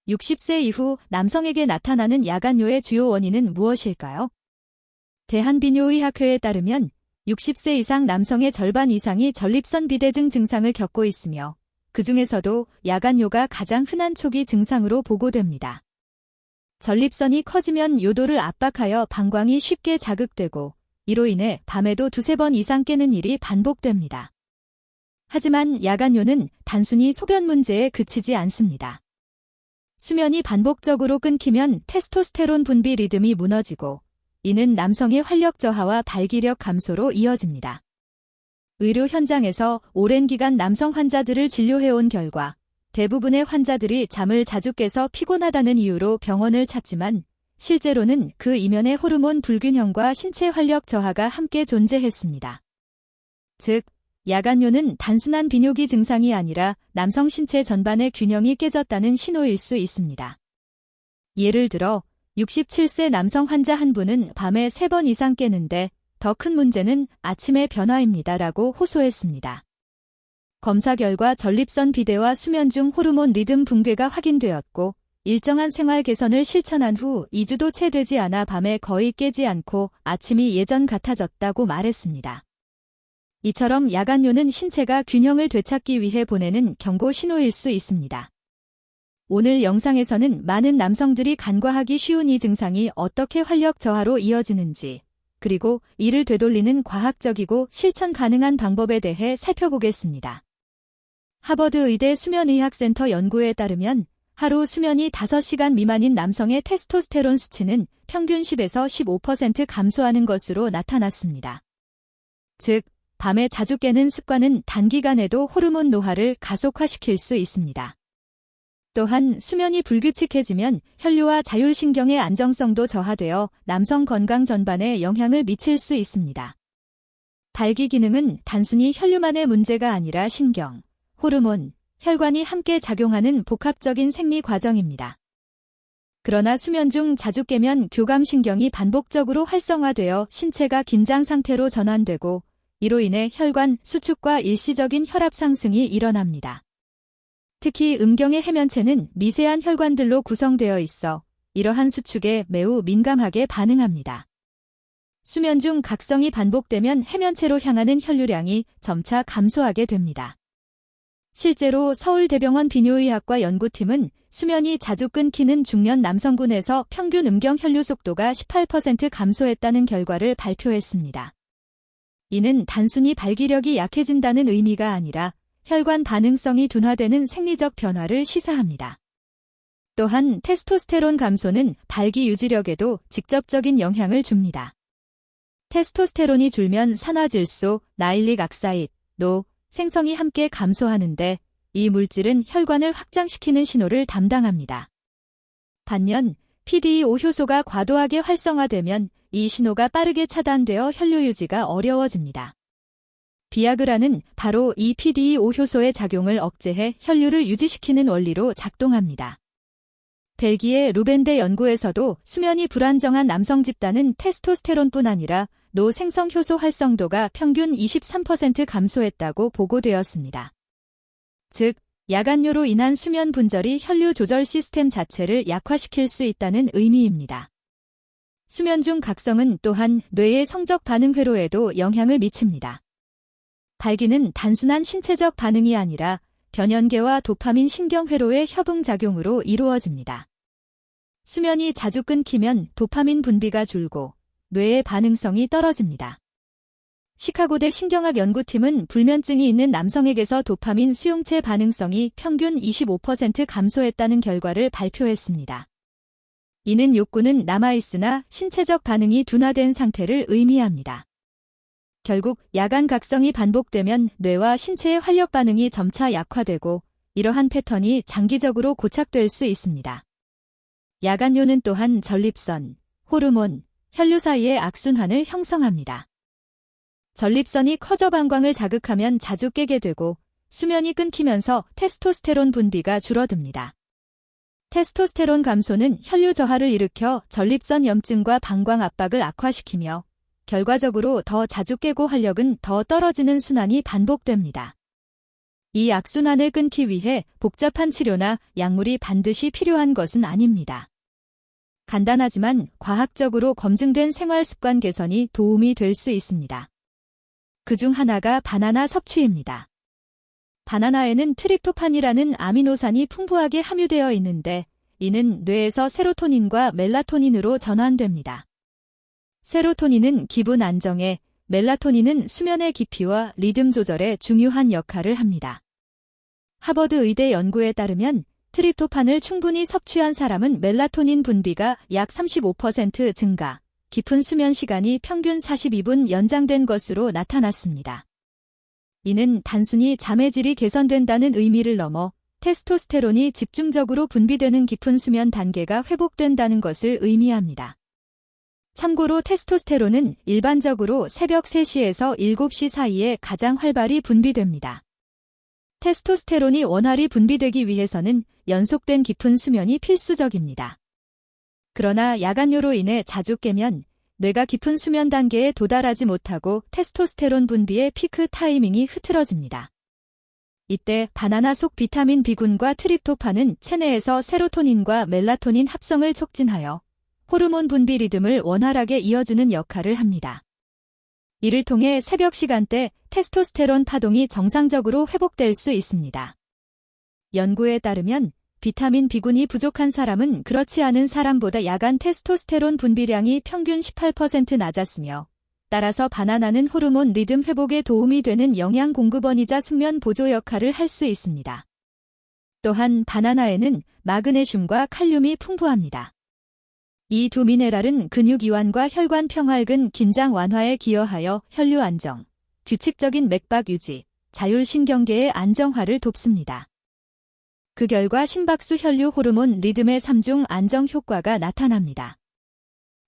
60세 이후 남성에게 나타나는 야간뇨의 주요 원인은 무엇일까요? 대한비뇨의학회에 따르면 60세 이상 남성의 절반 이상이 전립선 비대증 증상을 겪고 있으며 그 중에서도 야간뇨가 가장 흔한 초기 증상으로 보고됩니다. 전립선이 커지면 요도를 압박하여 방광이 쉽게 자극되고 이로 인해 밤에도 두세 번 이상 깨는 일이 반복됩니다. 하지만 야간뇨는 단순히 소변 문제에 그치지 않습니다. 수면이 반복적으로 끊기면 테스토스테론 분비 리듬이 무너지고 이는 남성의 활력 저하와 발기력 감소로 이어집니다. 의료 현장에서 오랜 기간 남성 환자들을 진료해온 결과 대부분의 환자들이 잠을 자주 깨서 피곤하다는 이유로 병원을 찾지만 실제로는 그 이면에 호르몬 불균형과 신체 활력 저하가 함께 존재했습니다. 즉, 야간뇨는 단순한 비뇨기 증상이 아니라 남성 신체 전반의 균형이 깨졌다는 신호일 수 있습니다. 예를 들어 67세 남성 환자 한 분은 밤에 3번 이상 깨는데 더 큰 문제는 아침의 변화입니다라고 호소했습니다. 검사 결과 전립선 비대와 수면 중 호르몬 리듬 붕괴가 확인되었고 일정한 생활 개선을 실천한 후 2주도 채 되지 않아 밤에 거의 깨지 않고 아침이 예전 같아졌다고 말했습니다. 이처럼 야간뇨는 신체가 균형을 되찾기 위해 보내는 경고 신호일 수 있습니다. 오늘 영상에서는 많은 남성들이 간과하기 쉬운 이 증상이 어떻게 활력 저하로 이어지는지, 그리고 이를 되돌리는 과학적이고 실천 가능한 방법에 대해 살펴보겠습니다. 하버드 의대 수면의학센터 연구에 따르면 하루 수면이 5시간 미만인 남성의 테스토스테론 수치는 평균 10에서 15% 감소하는 것으로 나타났습니다. 즉, 밤에 자주 깨는 습관은 단기간에도 호르몬 노화를 가속화시킬 수 있습니다. 또한 수면이 불규칙해지면 혈류와 자율신경의 안정성도 저하되어 남성 건강 전반에 영향을 미칠 수 있습니다. 발기 기능은 단순히 혈류만의 문제가 아니라 신경, 호르몬, 혈관이 함께 작용하는 복합적인 생리 과정입니다. 그러나 수면 중 자주 깨면 교감신경이 반복적으로 활성화되어 신체가 긴장 상태로 전환되고 이로 인해 혈관 수축과 일시적인 혈압 상승이 일어납니다. 특히 음경의 해면체는 미세한 혈관들로 구성되어 있어 이러한 수축에 매우 민감하게 반응합니다. 수면 중 각성이 반복되면 해면체로 향하는 혈류량이 점차 감소하게 됩니다. 실제로 서울대병원 비뇨의학과 연구팀은 수면이 자주 끊기는 중년 남성군에서 평균 음경 혈류 속도가 18% 감소했다는 결과를 발표했습니다. 이는 단순히 발기력이 약해진다는 의미가 아니라 혈관 반응성이 둔화되는 생리적 변화를 시사합니다. 또한 테스토스테론 감소는 발기 유지력에도 직접적인 영향을 줍니다. 테스토스테론이 줄면 산화질소, 나일릭 악사이드, 노, 생성이 함께 감소하는데 이 물질은 혈관을 확장시키는 신호를 담당합니다. 반면 PDE5 효소가 과도하게 활성화되면 이 신호가 빠르게 차단되어 혈류 유지가 어려워집니다. 비아그라는 바로 이 PDE5 효소의 작용을 억제해 혈류를 유지시키는 원리로 작동합니다. 벨기에 루벤대 연구에서도 수면이 불안정한 남성 집단은 테스토스테론뿐 아니라 노 생성 효소 활성도가 평균 23% 감소했다고 보고되었습니다. 즉, 야간뇨로 인한 수면 분절이 혈류 조절 시스템 자체를 약화시킬 수 있다는 의미입니다. 수면 중 각성은 또한 뇌의 성적 반응 회로에도 영향을 미칩니다. 발기는 단순한 신체적 반응이 아니라 변연계와 도파민 신경회로의 협응작용으로 이루어집니다. 수면이 자주 끊기면 도파민 분비가 줄고 뇌의 반응성이 떨어집니다. 시카고대 신경학 연구팀은 불면증이 있는 남성에게서 도파민 수용체 반응성이 평균 25% 감소했다는 결과를 발표했습니다. 이는 욕구는 남아있으나 신체적 반응이 둔화된 상태를 의미합니다. 결국 야간 각성이 반복되면 뇌와 신체의 활력 반응이 점차 약화되고 이러한 패턴이 장기적으로 고착될 수 있습니다. 야간뇨는 또한 전립선, 호르몬, 혈류 사이의 악순환을 형성합니다. 전립선이 커져 방광을 자극하면 자주 깨게 되고 수면이 끊기면서 테스토스테론 분비가 줄어듭니다. 테스토스테론 감소는 혈류 저하를 일으켜 전립선 염증과 방광 압박을 악화시키며 결과적으로 더 자주 깨고 활력은 더 떨어지는 순환이 반복됩니다. 이 악순환을 끊기 위해 복잡한 치료나 약물이 반드시 필요한 것은 아닙니다. 간단하지만 과학적으로 검증된 생활습관 개선이 도움이 될 수 있습니다. 그중 하나가 바나나 섭취입니다. 바나나에는 트립토판이라는 아미노산이 풍부하게 함유되어 있는데 이는 뇌에서 세로토닌과 멜라토닌으로 전환됩니다. 세로토닌은 기분 안정에, 멜라토닌은 수면의 깊이와 리듬 조절에 중요한 역할을 합니다. 하버드 의대 연구에 따르면 트립토판을 충분히 섭취한 사람은 멜라토닌 분비가 약 35% 증가, 깊은 수면 시간이 평균 42분 연장된 것으로 나타났습니다. 이는 단순히 잠의 질이 개선된다는 의미를 넘어 테스토스테론이 집중적으로 분비되는 깊은 수면 단계가 회복된다는 것을 의미합니다. 참고로 테스토스테론은 일반적으로 새벽 3시에서 7시 사이에 가장 활발히 분비됩니다. 테스토스테론이 원활히 분비되기 위해서는 연속된 깊은 수면이 필수적입니다. 그러나 야간요로 인해 자주 깨면 뇌가 깊은 수면 단계에 도달하지 못하고 테스토스테론 분비의 피크 타이밍이 흐트러집니다. 이때 바나나 속 비타민 B군과 트립토판은 체내에서 세로토닌과 멜라토닌 합성을 촉진하여 호르몬 분비 리듬을 원활하게 이어주는 역할을 합니다. 이를 통해 새벽 시간대 테스토스테론 파동이 정상적으로 회복될 수 있습니다. 연구에 따르면 비타민 B군이 부족한 사람은 그렇지 않은 사람보다 야간 테스토스테론 분비량이 평균 18% 낮았으며 따라서 바나나는 호르몬 리듬 회복에 도움이 되는 영양 공급원이자 숙면 보조 역할을 할 수 있습니다. 또한 바나나에는 마그네슘과 칼륨이 풍부합니다. 이 두 미네랄은 근육 이완과 혈관 평활근 긴장 완화에 기여하여 혈류 안정, 규칙적인 맥박 유지, 자율신경계의 안정화를 돕습니다. 그 결과 심박수 혈류 호르몬 리듬의 3중 안정 효과가 나타납니다.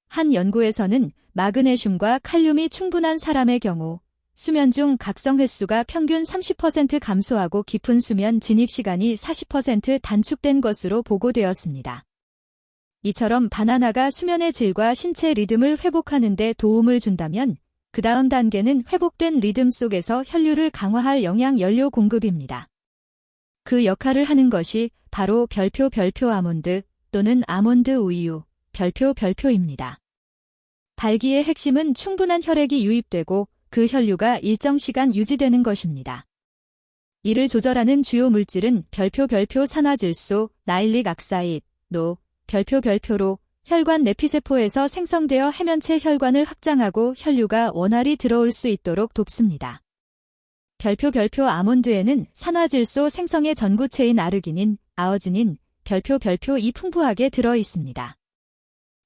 한 연구에서는 마그네슘과 칼륨이 충분한 사람의 경우 수면 중 각성 횟수가 평균 30% 감소하고 깊은 수면 진입 시간이 40% 단축된 것으로 보고되었습니다. 이처럼 바나나가 수면의 질과 신체 리듬을 회복하는 데 도움을 준다면 그 다음 단계는 회복된 리듬 속에서 혈류를 강화할 영양 연료 공급입니다. 그 역할을 하는 것이 바로 별표 아몬드 또는 아몬드 우유, 별표입니다. 발기의 핵심은 충분한 혈액이 유입되고 그 혈류가 일정 시간 유지되는 것입니다. 이를 조절하는 주요 물질은 별표 산화질소, 나일릭 악사이드, 노, 별표로 혈관 내피세포에서 생성되어 해면체 혈관을 확장하고 혈류가 원활히 들어올 수 있도록 돕습니다. 별표 아몬드에는 산화질소 생성의 전구체인 아르기닌, 아어지닌, 별표이 풍부하게 들어 있습니다.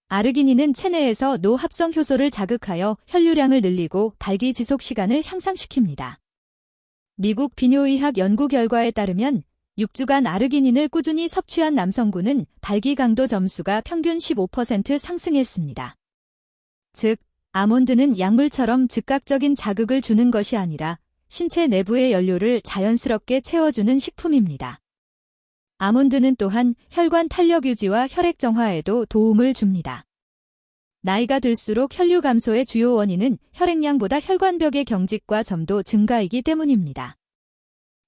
아르기닌은 체내에서 노 합성 효소를 자극하여 혈류량을 늘리고 발기 지속 시간을 향상시킵니다. 미국 비뇨의학 연구 결과에 따르면 6주간 아르기닌을 꾸준히 섭취한 남성군은 발기 강도 점수가 평균 15% 상승했습니다. 즉, 아몬드는 약물처럼 즉각적인 자극을 주는 것이 아니라 신체 내부의 연료를 자연스럽게 채워주는 식품입니다. 아몬드는 또한 혈관 탄력 유지와 혈액 정화에도 도움을 줍니다. 나이가 들수록 혈류 감소의 주요 원인은 혈액량보다 혈관벽의 경직과 점도 증가이기 때문입니다.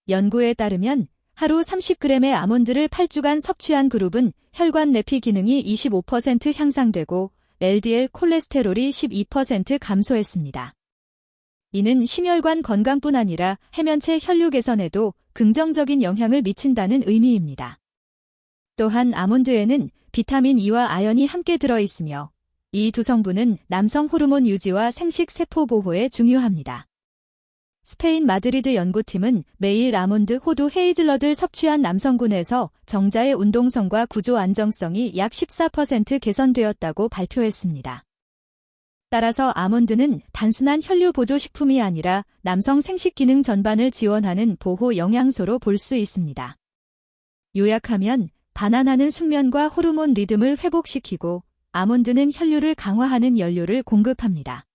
연구에 따르면 하루 30g의 아몬드를 8주간 섭취한 그룹은 혈관 내피 기능이 25% 향상되고 LDL 콜레스테롤이 12% 감소했습니다. 이는 심혈관 건강뿐 아니라 해면체 혈류 개선에도 긍정적인 영향을 미친다는 의미입니다. 또한 아몬드에는 비타민 E와 아연이 함께 들어있으며 이 두 성분은 남성 호르몬 유지와 생식 세포 보호에 중요합니다. 스페인 마드리드 연구팀은 매일 아몬드, 호두, 헤이즐넛을 섭취한 남성군에서 정자의 운동성과 구조 안정성이 약 14% 개선되었다고 발표했습니다. 따라서 아몬드는 단순한 혈류 보조 식품이 아니라 남성 생식 기능 전반을 지원하는 보호 영양소로 볼 수 있습니다. 요약하면 바나나는 숙면과 호르몬 리듬을 회복시키고 아몬드는 혈류를 강화하는 연료를 공급합니다.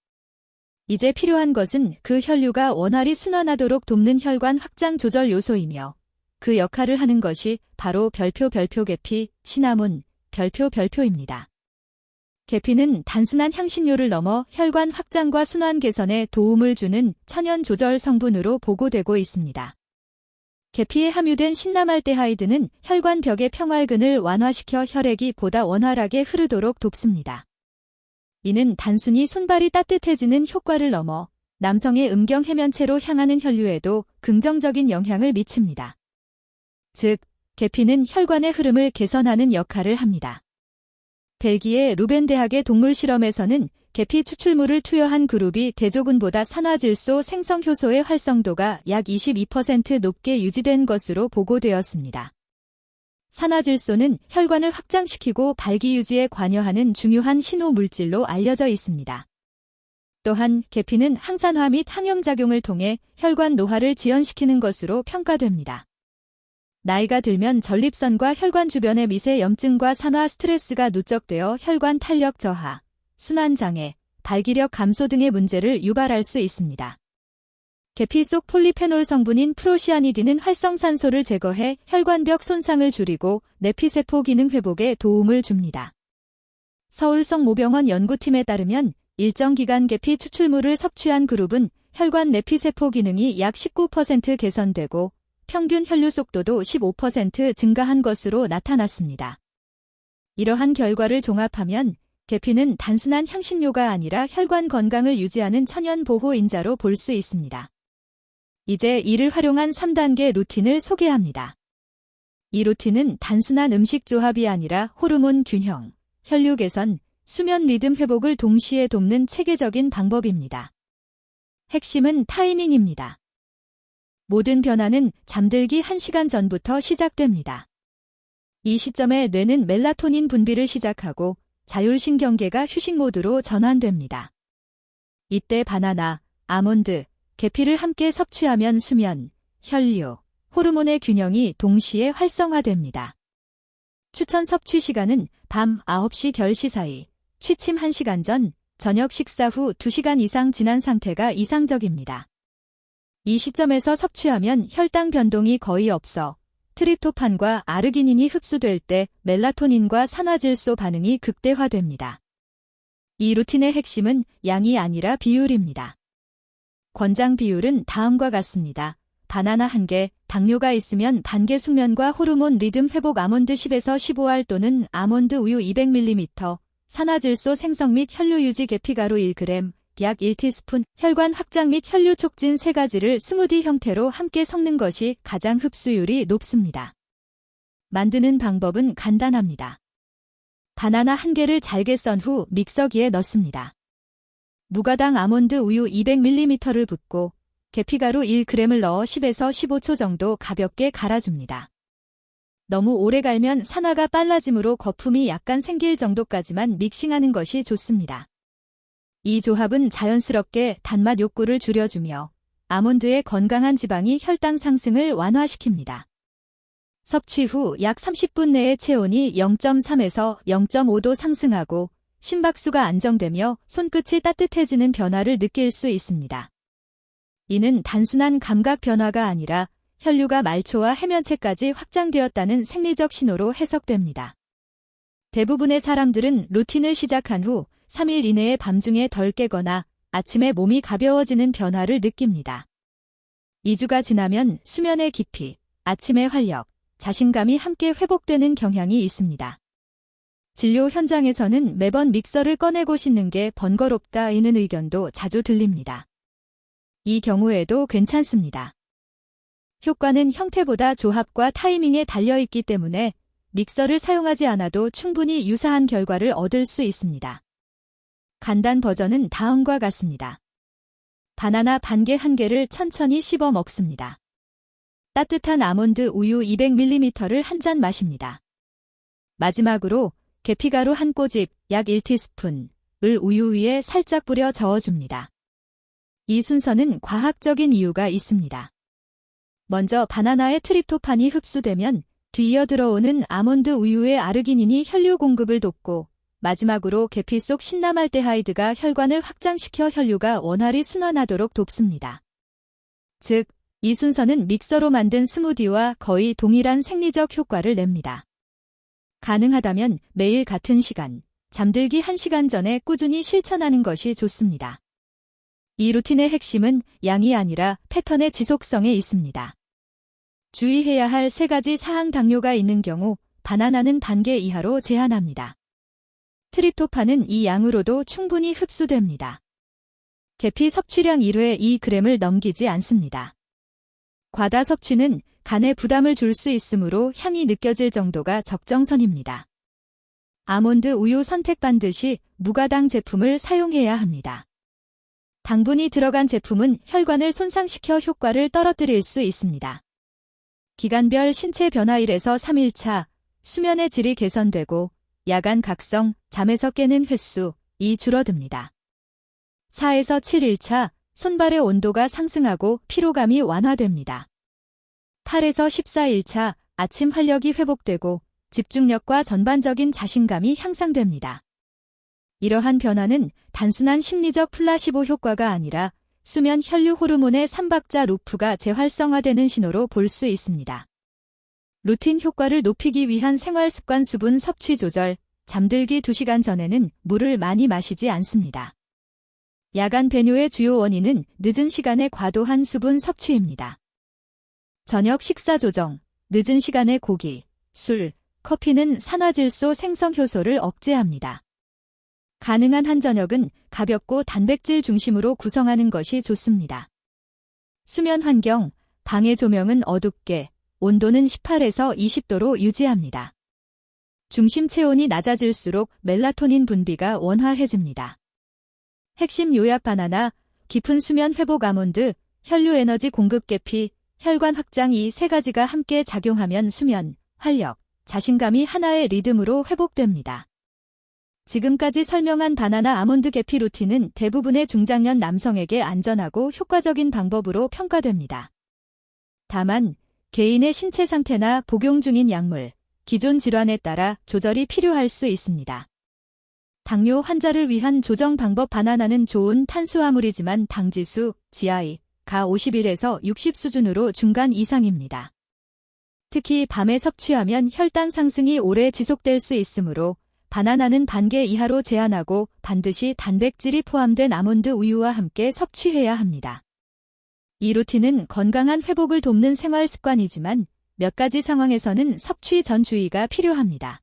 이제 필요한 것은 그 혈류가 원활히 순환하도록 돕는 혈관 확장 조절 요소이며 그 역할을 하는 것이 바로 별표 계피, 시나몬, 별표입니다. 계피는 단순한 향신료를 넘어 혈관 확장과 순환 개선에 도움을 주는 천연 조절 성분으로 보고되고 있습니다. 계피에 함유된 신라말데하이드는 혈관벽의 평활근을 완화시켜 혈액이 보다 원활하게 흐르도록 돕습니다. 이는 단순히 손발이 따뜻해지는 효과를 넘어 남성의 음경 해면체로 향하는 혈류에도 긍정적인 영향을 미칩니다. 즉, 계피는 혈관의 흐름을 개선하는 역할을 합니다. 벨기에 루벤 대학의 동물 실험에서는 계피 추출물을 투여한 그룹이 대조군보다 산화질소 생성 효소의 활성도가 약 22% 높게 유지된 것으로 보고되었습니다. 산화질소는 혈관을 확장시키고 발기 유지에 관여하는 중요한 신호 물질로 알려져 있습니다. 또한 계피는 항산화 및 항염작용을 통해 혈관 노화를 지연시키는 것으로 평가됩니다. 나이가 들면 전립선과 혈관 주변의 미세 염증과 산화 스트레스가 누적되어 혈관 탄력 저하, 순환장애, 발기력 감소 등의 문제를 유발할 수 있습니다. 계피 속 폴리페놀 성분인 프로시아니딘은 활성산소를 제거해 혈관벽 손상을 줄이고 내피세포 기능 회복에 도움을 줍니다. 서울성모병원 연구팀에 따르면 일정 기간 계피 추출물을 섭취한 그룹은 혈관 내피세포 기능이 약 19% 개선되고 평균 혈류 속도도 15% 증가한 것으로 나타났습니다. 이러한 결과를 종합하면 계피는 단순한 향신료가 아니라 혈관 건강을 유지하는 천연 보호인자로 볼 수 있습니다. 이제 이를 활용한 3단계 루틴을 소개합니다. 이 루틴은 단순한 음식 조합이 아니라 호르몬 균형, 혈류 개선, 수면 리듬 회복을 동시에 돕는 체계적인 방법입니다. 핵심은 타이밍입니다. 모든 변화는 잠들기 1시간 전부터 시작됩니다. 이 시점에 뇌는 멜라토닌 분비를 시작하고 자율신경계가 휴식 모드로 전환됩니다. 이때 바나나, 아몬드, 계피를 함께 섭취하면 수면, 혈류, 호르몬의 균형이 동시에 활성화됩니다. 추천 섭취 시간은 밤 9시 10시 사이, 취침 1시간 전, 저녁 식사 후 2시간 이상 지난 상태가 이상적입니다. 이 시점에서 섭취하면 혈당 변동이 거의 없어 트립토판과 아르기닌이 흡수될 때 멜라토닌과 산화질소 반응이 극대화됩니다. 이 루틴의 핵심은 양이 아니라 비율입니다. 권장 비율은 다음과 같습니다. 바나나 1개, 당뇨가 있으면 반개 숙면과 호르몬 리듬 회복 아몬드 10에서 15알 또는 아몬드 우유 200ml, 산화질소 생성 및 혈류 유지 계피가루 1g, 약 1티스푼, 혈관 확장 및 혈류 촉진 3가지를 스무디 형태로 함께 섞는 것이 가장 흡수율이 높습니다. 만드는 방법은 간단합니다. 바나나 1개를 잘게 썬 후 믹서기에 넣습니다. 무가당 아몬드 우유 200ml를 붓고 계피가루 1g을 넣어 10에서 15초 정도 가볍게 갈아줍니다. 너무 오래 갈면 산화가 빨라지므로 거품이 약간 생길 정도까지만 믹싱하는 것이 좋습니다. 이 조합은 자연스럽게 단맛 욕구를 줄여주며 아몬드의 건강한 지방이 혈당 상승을 완화시킵니다. 섭취 후 약 30분 내에 체온이 0.3에서 0.5도 상승하고 심박수가 안정되며 손끝이 따뜻해지는 변화를 느낄 수 있습니다. 이는 단순한 감각 변화가 아니라 혈류가 말초와 해면체까지 확장되었다는 생리적 신호로 해석됩니다. 대부분의 사람들은 루틴을 시작한 후 3일 이내에 밤중에 덜 깨거나 아침에 몸이 가벼워지는 변화를 느낍니다. 2주가 지나면 수면의 깊이, 아침의 활력, 자신감이 함께 회복되는 경향이 있습니다. 진료 현장에서는 매번 믹서를 꺼내고 씻는 게 번거롭다는 의견도 자주 들립니다. 이 경우에도 괜찮습니다. 효과는 형태보다 조합과 타이밍에 달려있기 때문에 믹서를 사용하지 않아도 충분히 유사한 결과를 얻을 수 있습니다. 간단 버전은 다음과 같습니다. 바나나 반개 1개를 천천히 씹어 먹습니다. 따뜻한 아몬드 우유 200ml를 한 잔 마십니다. 마지막으로 계피가루 한 꼬집, 약 1티스푼을 우유 위에 살짝 뿌려 저어줍니다. 이 순서는 과학적인 이유가 있습니다. 먼저 바나나의 트립토판이 흡수되면 뒤이어 들어오는 아몬드 우유의 아르기닌이 혈류 공급을 돕고 마지막으로 계피 속 신라말데하이드가 혈관을 확장시켜 혈류가 원활히 순환하도록 돕습니다. 즉, 이 순서는 믹서로 만든 스무디와 거의 동일한 생리적 효과를 냅니다. 가능하다면 매일 같은 시간, 잠들기 1시간 전에 꾸준히 실천하는 것이 좋습니다. 이 루틴의 핵심은 양이 아니라 패턴의 지속성에 있습니다. 주의해야 할 3가지 사항. 당뇨가 있는 경우 바나나는 반개 이하로 제한합니다. 트립토판은 이 양으로도 충분히 흡수됩니다. 계피 섭취량 1회 2g을 넘기지 않습니다. 과다 섭취는 간에 부담을 줄 수 있으므로 향이 느껴질 정도가 적정선입니다. 아몬드 우유 선택. 반드시 무가당 제품을 사용해야 합니다. 당분이 들어간 제품은 혈관을 손상시켜 효과를 떨어뜨릴 수 있습니다. 기간별 신체 변화 1에서 3일차 수면의 질이 개선되고 야간 각성, 잠에서 깨는 횟수이 줄어듭니다. 4에서 7일차 손발의 온도가 상승하고 피로감이 완화됩니다. 8에서 14일차 아침 활력이 회복되고 집중력과 전반적인 자신감이 향상됩니다. 이러한 변화는 단순한 심리적 플라시보 효과가 아니라 수면 혈류 호르몬의 3박자 루프가 재활성화되는 신호로 볼 수 있습니다. 루틴 효과를 높이기 위한 생활습관. 수분 섭취 조절. 잠들기 2시간 전에는 물을 많이 마시지 않습니다. 야간 배뇨의 주요 원인은 늦은 시간에 과도한 수분 섭취입니다. 저녁 식사 조정. 늦은 시간에 고기, 술, 커피는 산화질소 생성 효소를 억제합니다. 가능한 한 저녁은 가볍고 단백질 중심으로 구성하는 것이 좋습니다. 수면 환경. 방의 조명은 어둡게, 온도는 18에서 20도로 유지합니다. 중심 체온이 낮아질수록 멜라토닌 분비가 원활해집니다. 핵심 요약. 바나나, 깊은 수면 회복. 아몬드, 혈류 에너지 공급. 계피, 혈관 확장. 이 3가지가 함께 작용하면 수면, 활력, 자신감이 하나의 리듬으로 회복됩니다. 지금까지 설명한 바나나 아몬드 계피 루틴은 대부분의 중장년 남성에게 안전하고 효과적인 방법으로 평가됩니다. 다만 개인의 신체 상태나 복용 중인 약물, 기존 질환에 따라 조절이 필요할 수 있습니다. 당뇨 환자를 위한 조정 방법. 바나나는 좋은 탄수화물이지만 당지수, GI,가 51에서 60 수준으로 중간 이상입니다. 특히 밤에 섭취하면 혈당 상승이 오래 지속될 수 있으므로 바나나는 반개 이하로 제한하고 반드시 단백질이 포함된 아몬드 우유와 함께 섭취해야 합니다. 이 루틴은 건강한 회복을 돕는 생활 습관이지만 몇 가지 상황에서는 섭취 전 주의가 필요합니다.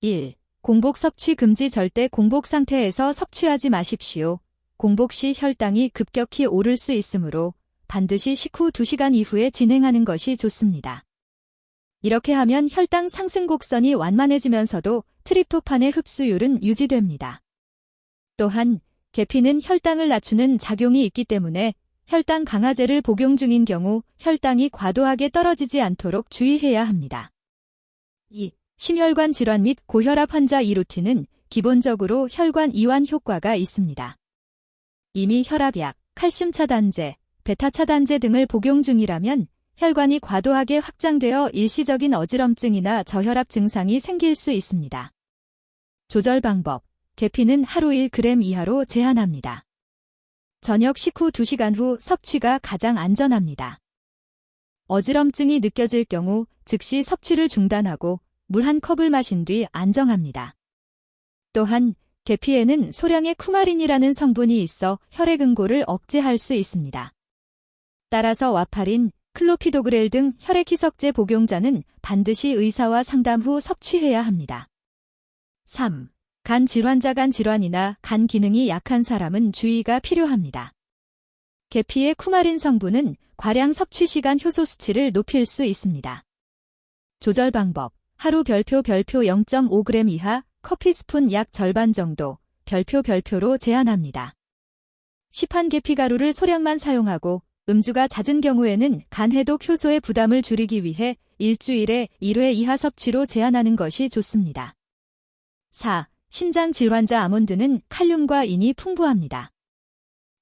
1. 공복 섭취 금지. 절대 공복 상태에서 섭취하지 마십시오. 공복 시 혈당이 급격히 오를 수 있으므로 반드시 식후 2시간 이후에 진행하는 것이 좋습니다. 이렇게 하면 혈당 상승 곡선이 완만해지면서도 트립토판의 흡수율은 유지됩니다. 또한 계피는 혈당을 낮추는 작용이 있기 때문에 혈당 강화제를 복용 중인 경우 혈당이 과도하게 떨어지지 않도록 주의해야 합니다. 2. 심혈관 질환 및 고혈압 환자. 이 루틴은 기본적으로 혈관 이완 효과가 있습니다. 이미 혈압약, 칼슘 차단제, 베타 차단제 등을 복용 중이라면 혈관이 과도하게 확장되어 일시적인 어지럼증이나 저혈압 증상이 생길 수 있습니다. 조절 방법. 계피는 하루 1g 이하로 제한합니다. 저녁 식후 2시간 후 섭취가 가장 안전합니다. 어지럼증이 느껴질 경우 즉시 섭취를 중단하고 물 1컵을 마신 뒤 안정합니다. 또한 계피에는 소량의 쿠마린이라는 성분이 있어 혈액 응고를 억제할 수 있습니다. 따라서 와파린, 클로피도그렐 등 혈액 희석제 복용자는 반드시 의사와 상담 후 섭취해야 합니다. 3. 간 질환자. 간 질환이나 간 기능이 약한 사람은 주의가 필요합니다. 계피의 쿠마린 성분은 과량 섭취 시간 효소 수치를 높일 수 있습니다. 조절 방법. 하루 별표 0.5g 이하, 커피 스푼 약 절반 정도, 별표로 제한합니다. 시판 계피 가루를 소량만 사용하고 음주가 잦은 경우에는 간 해독 효소의 부담을 줄이기 위해 일주일에 1회 이하 섭취로 제한하는 것이 좋습니다. 4. 신장 질환자. 아몬드는 칼륨과 인이 풍부합니다.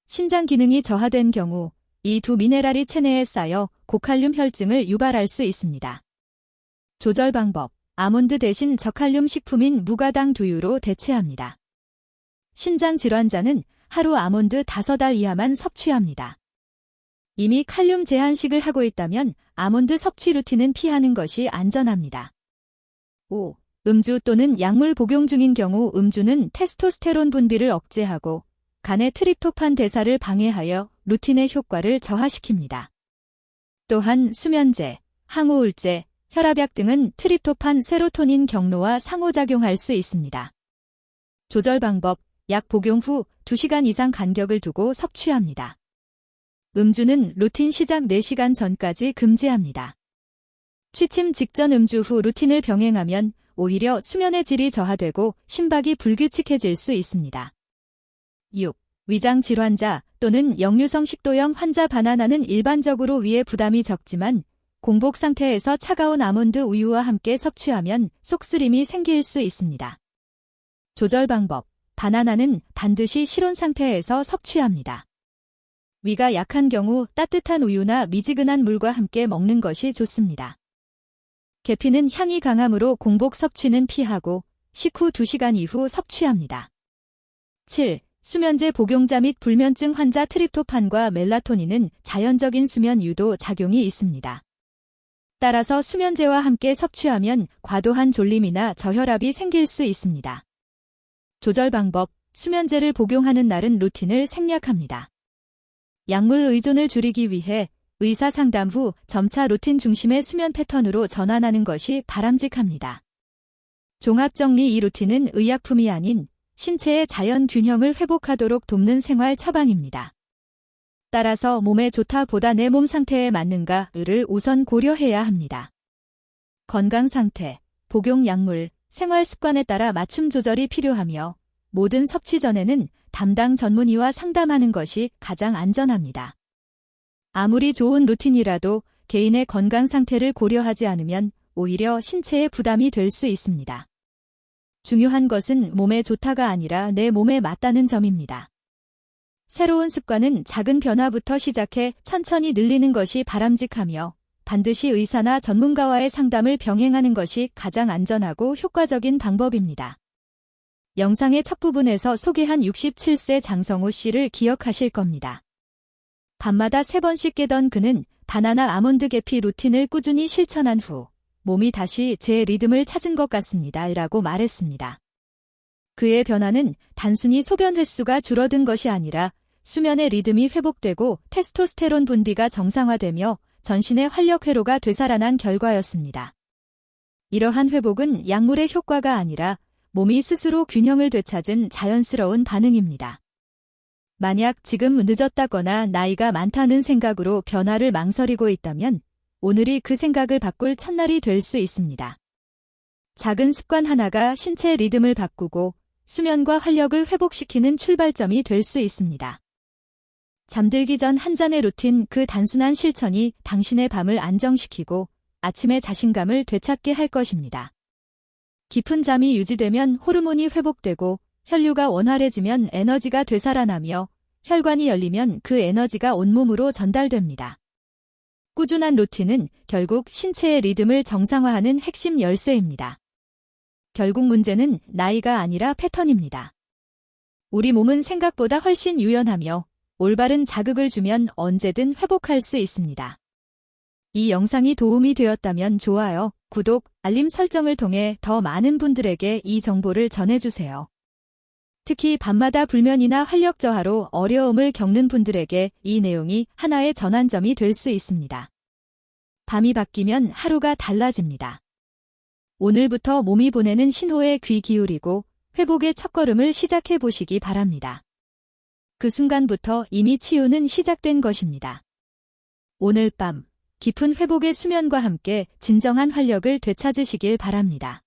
신장 기능이 저하된 경우 이 두 미네랄이 체내에 쌓여 고칼륨 혈증을 유발할 수 있습니다. 조절 방법. 아몬드 대신 저칼륨 식품인 무가당 두유로 대체합니다. 신장 질환자는 하루 아몬드 5알 이하만 섭취합니다. 이미 칼륨 제한식을 하고 있다면 아몬드 섭취 루틴은 피하는 것이 안전합니다. 5. 음주 또는 약물 복용 중인 경우 음주는 테스토스테론 분비를 억제하고 간의 트립토판 대사를 방해하여 루틴의 효과를 저하시킵니다. 또한 수면제, 항우울제, 혈압약 등은 트립토판, 세로토닌 경로와 상호작용할 수 있습니다. 조절 방법, 약 복용 후 2시간 이상 간격을 두고 섭취합니다. 음주는 루틴 시작 4시간 전까지 금지합니다. 취침 직전 음주 후 루틴을 병행하면 오히려 수면의 질이 저하되고 심박이 불규칙해질 수 있습니다. 6. 위장 질환자 또는 역류성 식도염 환자. 바나나는 일반적으로 위에 부담이 적지만 공복 상태에서 차가운 아몬드 우유와 함께 섭취하면 속쓰림이 생길 수 있습니다. 조절 방법, 바나나는 반드시 실온 상태에서 섭취합니다. 위가 약한 경우 따뜻한 우유나 미지근한 물과 함께 먹는 것이 좋습니다. 계피는 향이 강하므로 공복 섭취는 피하고 식후 2시간 이후 섭취합니다. 7. 수면제 복용자 및 불면증 환자. 트립토판과 멜라토닌은 자연적인 수면 유도 작용이 있습니다. 따라서 수면제와 함께 섭취하면 과도한 졸림이나 저혈압이 생길 수 있습니다. 조절 방법, 수면제를 복용하는 날은 루틴을 생략합니다. 약물 의존을 줄이기 위해 의사 상담 후 점차 루틴 중심의 수면 패턴으로 전환하는 것이 바람직합니다. 종합정리, 이 루틴은 의약품이 아닌 신체의 자연 균형을 회복하도록 돕는 생활 처방입니다. 따라서 몸에 좋다 보다 내 몸 상태에 맞는가를 우선 고려해야 합니다. 건강 상태, 복용 약물, 생활 습관에 따라 맞춤 조절이 필요하며 모든 섭취 전에는 담당 전문의와 상담하는 것이 가장 안전합니다. 아무리 좋은 루틴이라도 개인의 건강 상태를 고려하지 않으면 오히려 신체에 부담이 될 수 있습니다. 중요한 것은 몸에 좋다가 아니라 내 몸에 맞다는 점입니다. 새로운 습관은 작은 변화부터 시작해 천천히 늘리는 것이 바람직하며 반드시 의사나 전문가와의 상담을 병행하는 것이 가장 안전하고 효과적인 방법입니다. 영상의 첫 부분에서 소개한 67세 장성호 씨를 기억하실 겁니다. 밤마다 3번씩 깨던 그는 바나나 아몬드 계피 루틴을 꾸준히 실천한 후 몸이 다시 제 리듬을 찾은 것 같습니다. 라고 말했습니다. 그의 변화는 단순히 소변 횟수가 줄어든 것이 아니라 수면의 리듬이 회복되고 테스토스테론 분비가 정상화되며 전신의 활력 회로가 되살아난 결과였습니다. 이러한 회복은 약물의 효과가 아니라 몸이 스스로 균형을 되찾은 자연스러운 반응입니다. 만약 지금 늦었다거나 나이가 많다는 생각으로 변화를 망설이고 있다면 오늘이 그 생각을 바꿀 첫날이 될 수 있습니다. 작은 습관 하나가 신체 리듬을 바꾸고 수면과 활력을 회복시키는 출발점이 될 수 있습니다. 잠들기 전 한 잔의 루틴, 그 단순한 실천이 당신의 밤을 안정시키고 아침에 자신감을 되찾게 할 것입니다. 깊은 잠이 유지되면 호르몬이 회복되고 혈류가 원활해지면 에너지가 되살아나며 혈관이 열리면 그 에너지가 온몸으로 전달됩니다. 꾸준한 루틴은 결국 신체의 리듬을 정상화하는 핵심 열쇠입니다. 결국 문제는 나이가 아니라 패턴입니다. 우리 몸은 생각보다 훨씬 유연하며 올바른 자극을 주면 언제든 회복할 수 있습니다. 이 영상이 도움이 되었다면 좋아요, 구독, 알림 설정을 통해 더 많은 분들에게 이 정보를 전해주세요. 특히 밤마다 불면이나 활력 저하로 어려움을 겪는 분들에게 이 내용이 하나의 전환점이 될 수 있습니다. 밤이 바뀌면 하루가 달라집니다. 오늘부터 몸이 보내는 신호에 귀 기울이고 회복의 첫걸음을 시작해 보시기 바랍니다. 그 순간부터 이미 치유는 시작된 것입니다. 오늘 밤 깊은 회복의 수면과 함께 진정한 활력을 되찾으시길 바랍니다.